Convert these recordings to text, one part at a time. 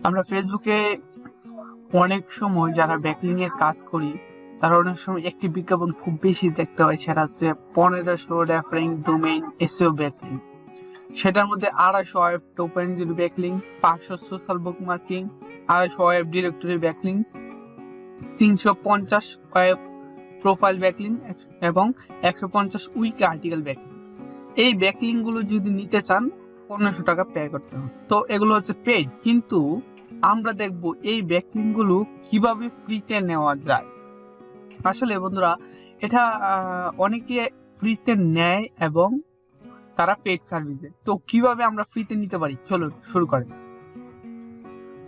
আমরা ফেসবুকে অনেক সময় যারা ব্যাকলিং এর কাজ করি তারা অনেক সময় একটি বিজ্ঞাপন খুব বেশি দেখতে হয়, সেটা হচ্ছে 1500 রেফারিং ডোমেইন এসইও ব্যাকলিং। সেটার মধ্যে 250 web two point zero backlink, 500 social bookmarking, 250 web directory backlinks, 350 web profile backlink এবং 150 উইকি আর্টিকেল ব্যাকলিং। এই ব্যাকলিং গুলো যদি নিতে চান 1500 টাকা পে করতে হবে। তো এগুলো হচ্ছে পেইড, কিন্তু আমরা দেখব এই ব্যাকলিং গুলো কিভাবে ফ্রিতে নেওয়া যায়। আসলে বন্ধুরা, এটা অনেকে ফ্রিতে নেয় এবং তারা পেইড সার্ভিস দেয়। তো কিভাবে আমরা ফ্রিতে নিতে পারি, চলো শুরু করি।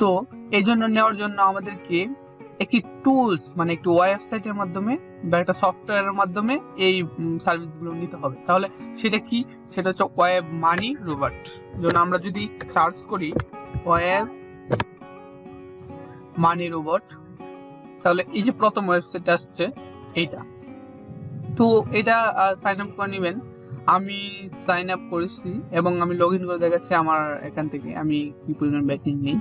তো এই জন্য নেওয়ার জন্য আমাদেরকে একটি টুলস মানে একটি ওয়েবসাইটের মাধ্যমে বা একটা সফটওয়্যারের মাধ্যমে এই সার্ভিসগুলো নিতে হবে। তাহলে সেটা কি? সেটা হচ্ছে ওয়েব মানি রোবট। যেমন আমরা যদি সার্চ করি ওয়েব মানি রোবট, তাহলে এই যে প্রথম ওয়েবসাইট আসছে এইটা। তো এটা সাইন আপ করে নেবেন। আমি সাইন আপ করেছি এবং আমি লগ ইন করে দেখাচ্ছি আমার এখান থেকে আমি কি পরিমাণ ব্যাকলিং নেই।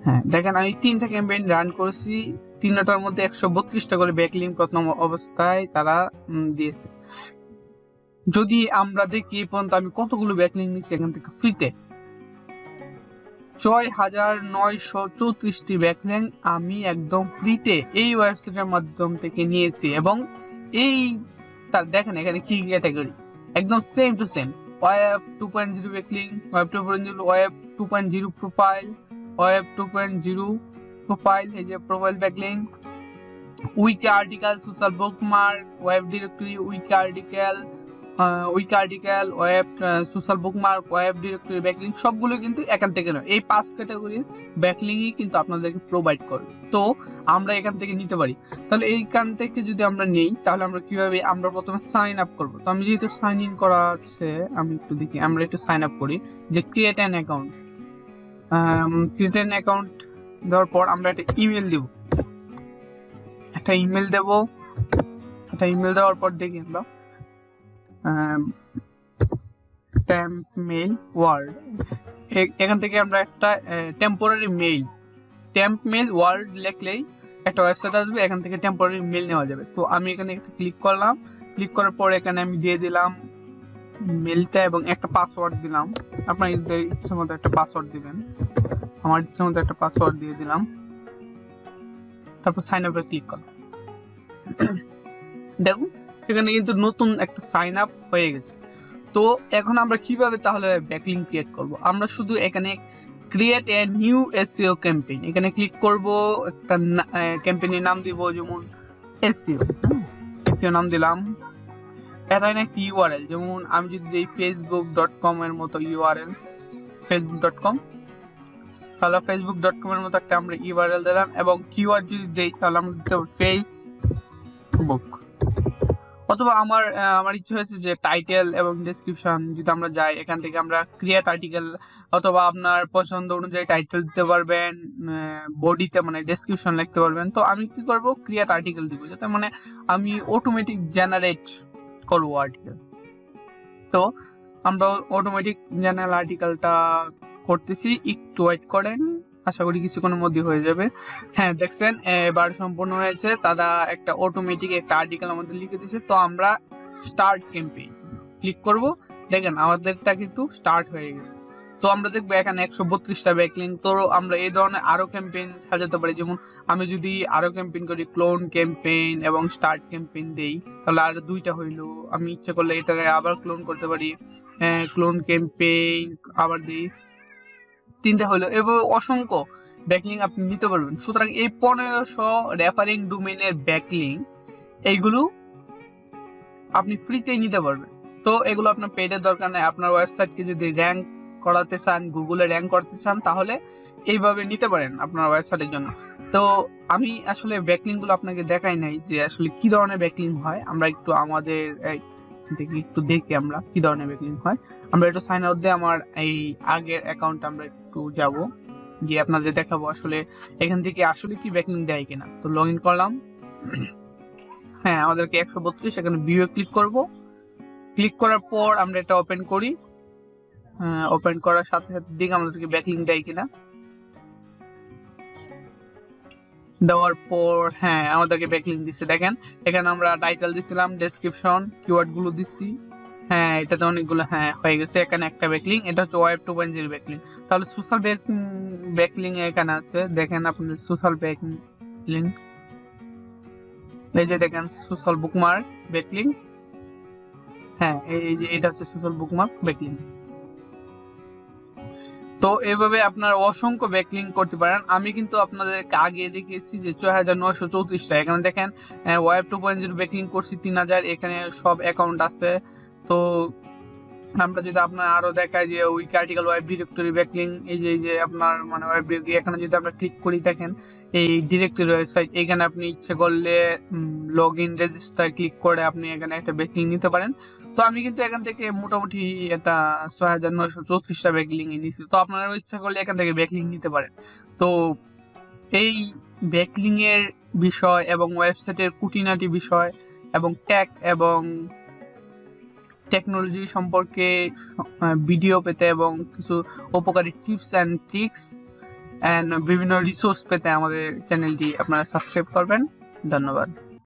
হ্যাঁ, দেখেন আমি 3টা ক্যাম্পেইন রান করেছি, 3টার মধ্যে 132টা করে ব্যাকলিং প্রথম অবস্থায় তারা দিয়েছে। যদি আমরা দেখি এই পর্যন্ত আমি কতগুলো ব্যাকলিং নিয়েছি এখান থেকে ফ্রিতে, 6934টি ব্যাকলিং আমি একদম ফ্রিতে এই ওয়েবসাইটের মাধ্যম থেকে নিয়েছি। এবং এই তার দেখেন এখানে কি ক্যাটাগরি, একদম same to same. Web 2.0 backlink, web 2.0, web 2.0 profile, web 2.0 profile, এই যে profile backlink, wiki article, social bookmark, web directory, wiki article, web social bookmark, web directory backlink সবগুলো কিন্তু এখান থেকে নয়, এই 5 ক্যাটাগরির ব্যাকলিংই কিন্তু আপনাদেরকে প্রোভাইড করবে। তো আমরা এখান থেকে নিতে পারি। তাহলে এইখান থেকে যদি আমরা নেই তাহলে আমরা কিভাবে, আমরা প্রথমে সাইন আপ করব। তো আমি যেহেতু সাইন ইন করা আছে, আমি একটু দেখি, আমরা একটু সাইন আপ করি যে create an account. Create an account দেওয়ার পর আমরা একটা ইমেল দেব, একটা ইমেল দেওয়ার পর দেখি আমরা টেম্প মেইল ওয়ার্ড, এখান থেকে আমরা একটা temporary mail, temp mail word লিখলেই একটা ওয়েবসাইট আসবে, এখান থেকে টেম্পোরারি মেইল নেওয়া যাবে। তো আমি এখানে একটা ক্লিক করলাম, ক্লিক করার পর এখানে আমি দিয়ে দিলাম মেইলটা এবং একটা পাসওয়ার্ড দিলাম। আপনাদের ইচ্ছে মতো একটা পাসওয়ার্ড দিবেন, আমার ইচ্ছে মতো একটা পাসওয়ার্ড দিয়ে দিলাম। তারপর সাইন আপে ক্লিক করলাম। দেখুন এখানে কিন্তু নতুন একটা সাইন আপ হয়ে গেছে। তো এখন আমরা কিভাবে তাহলে ব্যাকলিং ক্রিয়েট করব? আমরা শুধু এখানে create a new SEO campaign এখানে ক্লিক করব, একটা ক্যাম্পেইনের নাম দিব যেমন এসইও নাম দিলাম। এটা একটা ইউআরএল, যেমন আমি যদি দিই facebook.com এর মতো ইউআরএল, facebook.com, তাহলে facebook.com এর মতো একটা আমরা ইউআরএল দিলাম। এবং কিওয়ার্ড যদি দেই তাহলে আমরা দিতে হবে ফেসবুক, অথবা আমার ইচ্ছে হয়েছে যে টাইটেল এবং ডেসক্রিপশন যদি আমরা যাই এখান থেকে আমরা ক্রিয়েট আর্টিকেল, অথবা আপনার পছন্দ অনুযায়ী টাইটেল দিতে পারবেন, বডিতে মানে ডেসক্রিপশন লিখতে পারবেন। তো আমি কি করব, ক্রিয়েট আর্টিকেল দিব, যাতে মানে আমি অটোমেটিক জেনারেট করব আর্টিকেল। তো আমরা অটোমেটিক জেনারেল আর্টিকেলটা করতেছি, একটু ওয়েট করেন, আশা করি কিছুক্ষণের মধ্যে হয়ে যাবে। হ্যাঁ দেখছেন এবার সম্পূর্ণ হয়েছে, তারা একটা অটোমেটিক একটা আর্টিকেল আমাদের লিখে দিয়েছে। তো আমরা স্টার্ট ক্যাম্পেইন ক্লিক করব, দেখেন আমাদেরটা কিন্তু স্টার্ট হয়ে গেছে। তো আমরা দেখবো এখানে 132টা ব্যাকলিং। তো আমরা এই ধরনের আরো ক্যাম্পেইন সাজাতে পারি, যেমন আমি যদি আরো ক্যাম্পেইন করি, ক্লোন ক্যাম্পেইন এবং স্টার্ট ক্যাম্পেইন দেই, তাহলে আর 2টা হইলো। আমি ইচ্ছে করলে এটাকে আবার ক্লোন করতে পারি, ক্লোন ক্যাম্পেইন আবার দিই, 3টা হলো, এবং অসংখ্য ব্যাকলিং আপনি নিতে পারবেন। সুতরাং এই 1500 রেফারিং ডোমেইনের ব্যাকলিং এইগুলো আপনি ফ্রিতেই নিতে পারবেন। তো এগুলো আপনার পেডের দরকার নেই। আপনার ওয়েবসাইটকে যদি র্যাঙ্ক করাতে চান, গুগলে র্যাঙ্ক করতে চান, তাহলে এইভাবে নিতে পারেন আপনার ওয়েবসাইটের জন্য। তো আমি আসলে ব্যাকলিং গুলো আপনাকে দেখাই নাই যে আসলে কি ধরনের ব্যাকলিং হয়। আমরা একটু আমাদের একটু দেখি আমরা কি ধরনের ব্যাকলিং হয়। আমরা একটু সাইন আউট দিয়ে আমার এই আগের অ্যাকাউন্টে আমরা একটু যাব, গিয়ে আপনাদের দেখাবো আসলে এখান থেকে আসলে কি ব্যাকলিং দেয় কিনা। তো লগ ইন করলাম, হ্যাঁ আমাদেরকে 132, এখানে ভিউ ক্লিক করব। ক্লিক করার পর আমরা এটা ওপেন করি, ওপেন করার সাথে সাথে দিকে আমাদেরকে ব্যাকলিং দেয় কিনা। দেওয়ার পর হ্যাঁ আমাদেরকে ব্যাকলিঙ্ক দিচ্ছে। দেখেন এখানে আমরা টাইটেল দিছিলাম, ডেসক্রিপশন, কিওয়ার্ড গুলো দিচ্ছি। হ্যাঁ এটাতে অনেকগুলো হ্যাঁ হয়ে গেছে। এখানে একটা ব্যাকলিঙ্ক, এটা হচ্ছে ওয়েব 2.0 ব্যাকলিঙ্ক। তাহলে সোশ্যাল ব্যাকলিঙ্ক এখানে আছে, দেখেন আপনাদের সোশ্যাল ব্যাকলিঙ্ক, এই যে দেখেন সোশ্যাল বুকমার্ক ব্যাকলিঙ্ক। হ্যাঁ এই যে এটা হচ্ছে সোশ্যাল বুকমার্ক ব্যাকলিঙ্ক। তো এভাবে আপনার অসংখ্য ব্যাকলিঙ্ক করতে পারেন। আমি কিন্তু আপনাদেরকে আগে দেখিয়েছি যে 6934টা। এখানে দেখেন ওয়েব 2.0 ব্যাকলিঙ্ক করছি 3000, এখানে সব অ্যাকাউন্ট আছে। তো আমরা যদি আপনার আরো দেখাই যে wiki article web directory backlink, এই যে আপনার মানে ওয়েব ডিরেক্টরি, এখানে যদি আমরা ক্লিক করি দেখেন এই ডিরেক্টরি ওয়েবসাইট, এখানে আপনি ইচ্ছে করলে লগ ইন রেজিস্টার ক্লিক করে আপনি এখানে একটা ব্যাকলিঙ্ক নিতে পারেন। তো আমি কিন্তু এখান থেকে মোটামুটি এটা 6934টা ব্যাকলিঙ্ক নিয়েছি। তো আপনারা ইচ্ছা করলে এখান থেকে ব্যাকলিঙ্ক নিতে পারেন। তো এই ব্যাকলিঙ্ক এর বিষয় এবং ওয়েবসাইটের খুঁটিনাটি বিষয় এবং ট্যাগ এবং টেকনোলজি সম্পর্কে ভিডিও পেতে এবং কিছু উপকারী টিপস অ্যান্ড ট্রিক্স এন্ড বিভিন্ন রিসোর্স পেতে আমাদের চ্যানেলটি আপনারা সাবস্ক্রাইব করবেন। ধন্যবাদ।